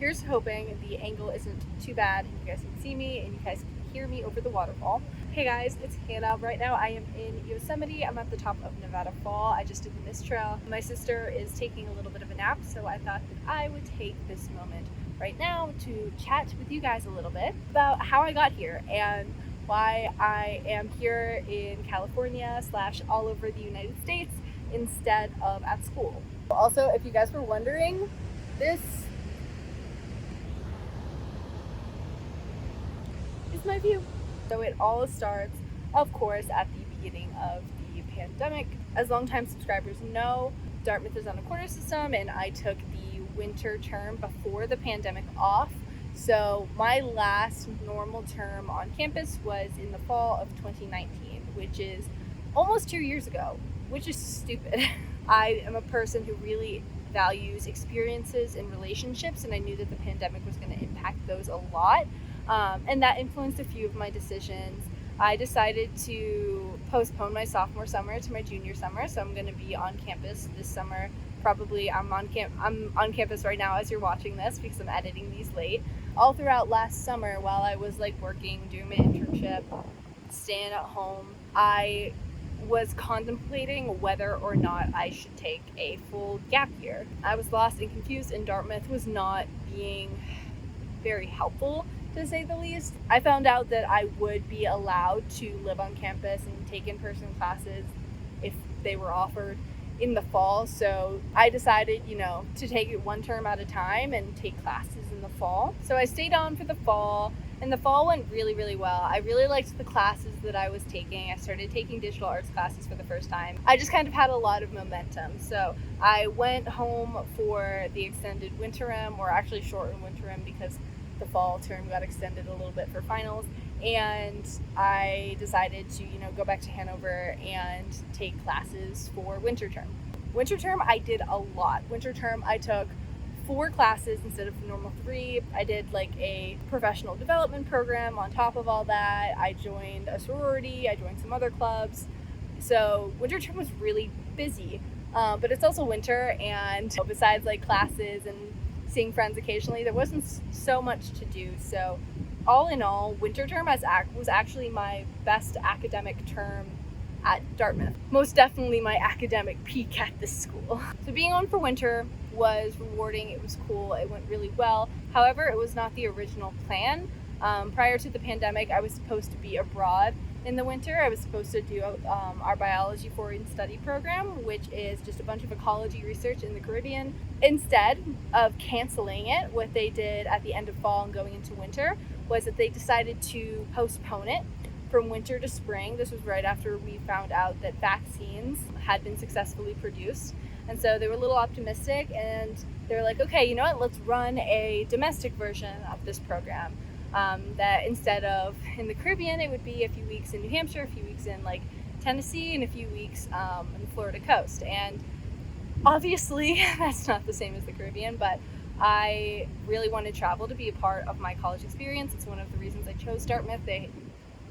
Here's hoping the angle isn't too bad and you guys can see me and you guys can hear me over the waterfall. Hey guys, it's Hannah. Right now I am in Yosemite. I'm at the top of Nevada Fall. I just did the mist trail. My sister is taking a little bit of a nap, so I thought that I would take this moment right now to chat with you guys a little bit about how I got here and why I am here in California / all over the United States instead of at school. Also, if you guys were wondering, this is my view. So it all starts, of course, at the beginning of the pandemic. As longtime subscribers know, Dartmouth is on a quarter system and I took the winter term before the pandemic off. So my last normal term on campus was in the fall of 2019, which is almost 2 years ago, which is stupid. I am a person who really values experiences and relationships, and I knew that the pandemic was going to impact those a lot. And that influenced a few of my decisions. I decided to postpone my sophomore summer to my junior summer, so I'm going to be on campus this summer. Probably I'm on campus right now as you're watching this because I'm editing these late. All throughout last summer, while I was working, doing my internship, staying at home, I was contemplating whether or not I should take a full gap year. I was lost and confused, and Dartmouth was not being very helpful, to say the least. I found out that I would be allowed to live on campus and take in-person classes if they were offered in the fall. So I decided, to take it one term at a time and take classes in the fall. So I stayed on for the fall, and the fall went really, really well. I really liked the classes that I was taking. I started taking digital arts classes for the first time. I just kind of had a lot of momentum. So I went home for the extended winterim, or actually shortened winterim because the fall term got extended a little bit for finals, and I decided to go back to Hanover and take classes for winter term. Winter term I did a lot. Winter term I took 4 classes instead of the normal 3. I did a professional development program on top of all that. I joined a sorority, I joined some other clubs. So winter term was really busy, but it's also winter, and besides classes and seeing friends occasionally, there wasn't so much to do. So all in all, winter term was actually my best academic term at Dartmouth. Most definitely my academic peak at this school. So being on for winter was rewarding, it was cool, it went really well. However, it was not the original plan. Prior to the pandemic, I was supposed to be abroad in the winter. I was supposed to do our biology foreign study program, which is just a bunch of ecology research in the Caribbean. Instead of canceling it, what they did at the end of fall and going into winter was that they decided to postpone it from winter to spring. This was right after we found out that vaccines had been successfully produced. And so they were a little optimistic, and they were like, okay, you know what, let's run a domestic version of this program. That instead of in the Caribbean, it would be a few weeks in New Hampshire, a few weeks in Tennessee, and a few weeks on the Florida coast. And obviously that's not the same as the Caribbean, but I really wanted travel to be a part of my college experience. It's one of the reasons I chose Dartmouth. They,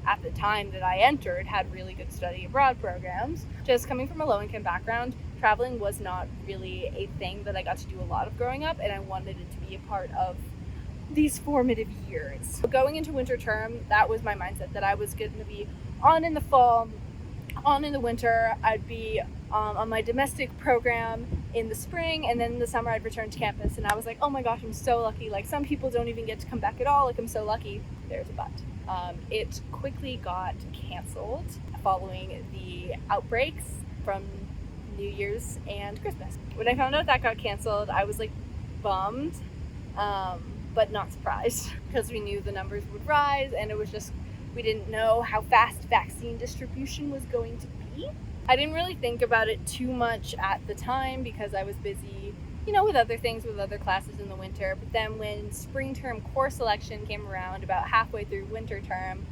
at the time that I entered, had really good study abroad programs. Just coming from a low-income background, traveling was not really a thing that I got to do a lot of growing up, and I wanted it to be a part of these formative years. So going into winter term, that was my mindset, that I was going to be on in the fall, on in the winter. I'd be on my domestic program in the spring, and then in the summer I'd return to campus. And I was like, oh my gosh, I'm so lucky. Some people don't even get to come back at all. I'm so lucky. There's a but. It quickly got canceled following the outbreaks from New Year's and Christmas. When I found out that got canceled, I was bummed, but not surprised, because we knew the numbers would rise, and it was just, we didn't know how fast vaccine distribution was going to be. I didn't really think about it too much at the time because I was busy, with other things, with other classes in the winter. But then when spring term course selection came around about halfway through winter term,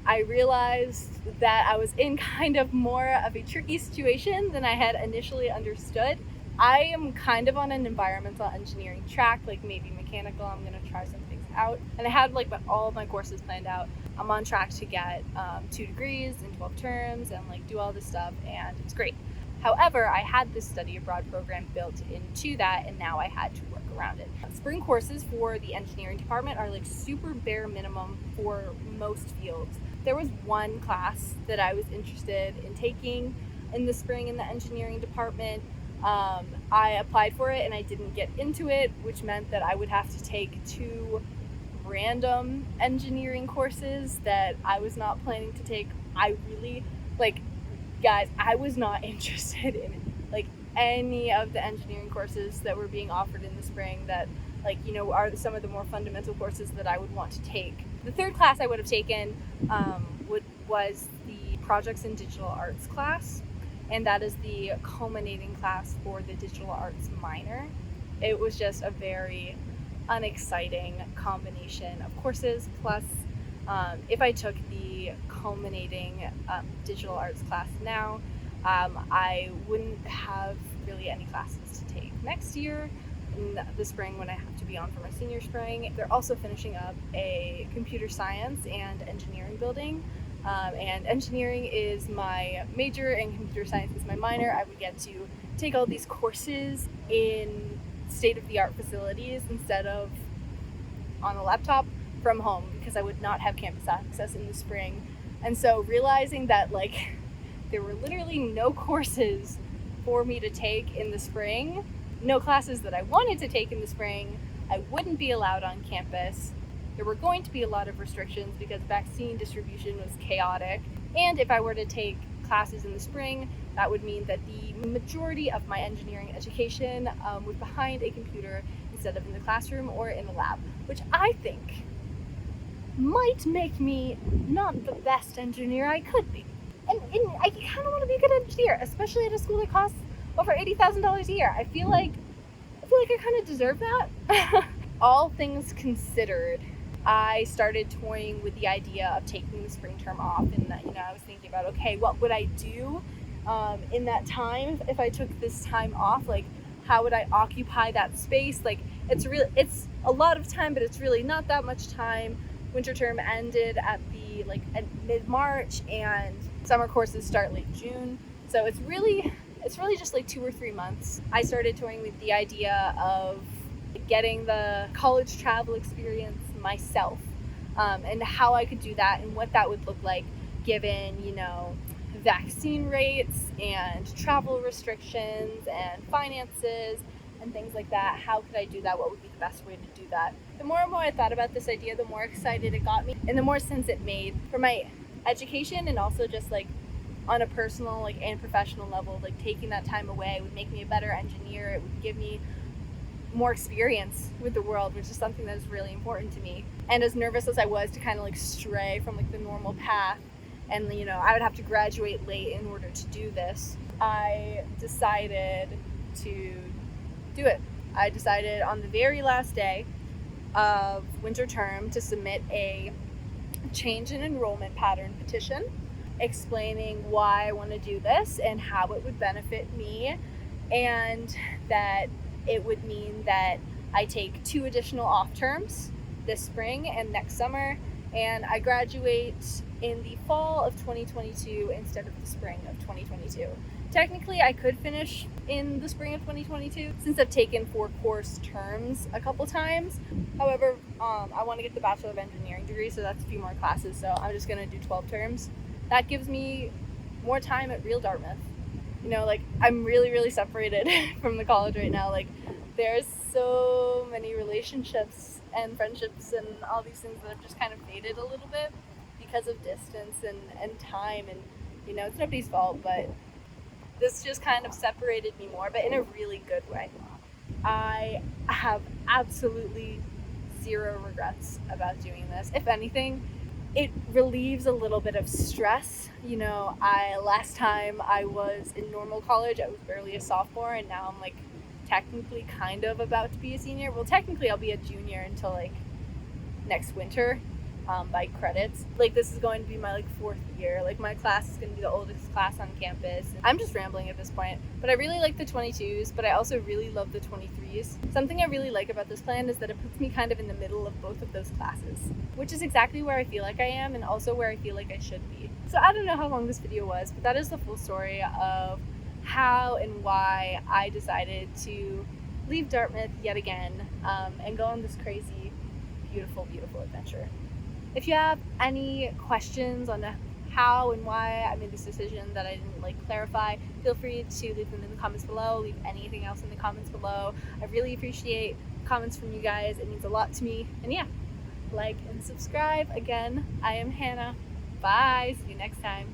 I realized that I was in kind of more of a tricky situation than I had initially understood. I am kind of on an environmental engineering track, maybe mechanical. I'm going to try some things out. And I had all of my courses planned out. I'm on track to get 2 degrees in 12 terms and do all this stuff, and it's great. However, I had this study abroad program built into that, and now I had to work around it. Spring courses for the engineering department are like super bare minimum for most fields. There was one class that I was interested in taking in the spring in the engineering department. I applied for it and I didn't get into it, which meant that I would have to take 2 random engineering courses that I was not planning to take. I really, like, guys, I was not interested in like any of the engineering courses that were being offered in the spring that, like, you know, are some of the more fundamental courses that I would want to take. The third class I would have taken was the projects in digital arts class, and that is the culminating class for the digital arts minor. It was just a very unexciting combination of courses, plus if I took the culminating digital arts class now, I wouldn't have really any classes to take next year in the spring when I have to be on for my senior spring. They're also finishing up a computer science and engineering building, and engineering is my major and computer science is my minor. I would get to take all these courses in state-of-the-art facilities instead of on a laptop from home, because I would not have campus access in the spring. And so realizing that, like, there were literally no courses for me to take in the spring, no classes that I wanted to take in the spring, I wouldn't be allowed on campus. There were going to be a lot of restrictions because vaccine distribution was chaotic. And if I were to take classes in the spring, that would mean that the majority of my engineering education was behind a computer instead of in the classroom or in the lab, which I think might make me not the best engineer I could be. And I kind of want to be a good engineer, especially at a school that costs over $80,000 a year. I feel like I kind of deserve that. All things considered, I started toying with the idea of taking the spring term off, and I was thinking about, okay, what would I do in that time if I took this time off? Like, how would I occupy that space? Like, it's a lot of time, but it's really not that much time. Winter term ended at mid-March, and summer courses start late June, so it's really just like 2 or 3 months. I started toying with the idea of getting the college travel experience myself, and how I could do that and what that would look like given, vaccine rates and travel restrictions and finances and things like that. How could I do that? What would be the best way to do that? The more and more I thought about this idea, the more excited it got me, and the more sense it made for my education, and also just like on a personal and professional level. Like, taking that time away would make me a better engineer. It would give me more experience with the world, which is something that is really important to me. And as nervous as I was to kind of stray from the normal path, and I would have to graduate late in order to do this, I decided to do it. I decided on the very last day of winter term to submit a change in enrollment pattern petition explaining why I want to do this and how it would benefit me, and that it would mean that I take 2 additional off terms this spring and next summer, and I graduate in the fall of 2022 instead of the spring of 2022. Technically, I could finish in the spring of 2022 since I've taken 4 course terms a couple times. However, I want to get the Bachelor of Engineering degree, so that's a few more classes, so I'm just going to do 12 terms. That gives me more time at real Dartmouth. I'm really, really separated from the college right now. There's so many relationships and friendships and all these things that have just kind of faded a little bit because of distance and time, and it's nobody's fault, but this just kind of separated me more, but in a really good way. I have absolutely 0 regrets about doing this. If anything, it relieves a little bit of stress. Last time I was in normal college, I was barely a sophomore, and now I'm technically kind of about to be a senior. Well, technically I'll be a junior until next winter, by credits. This is going to be my 4th year. My class is going to be the oldest class on campus. I'm just rambling at this point, but I really like the 22s, but I also really love the 23s. Something I really like about this plan is that it puts me kind of in the middle of both of those classes, which is exactly where I feel like I am, and also where I feel like I should be. So I don't know how long this video was, but that is the full story of how and why I decided to leave Dartmouth yet again and go on this crazy, beautiful, beautiful adventure. If you have any questions on how and why I made this decision that I didn't clarify, feel free to leave them in the comments below. Leave anything else in the comments below. I really appreciate comments from you guys. It means a lot to me. And yeah, like and subscribe. Again, I am Hannah. Bye. See you next time.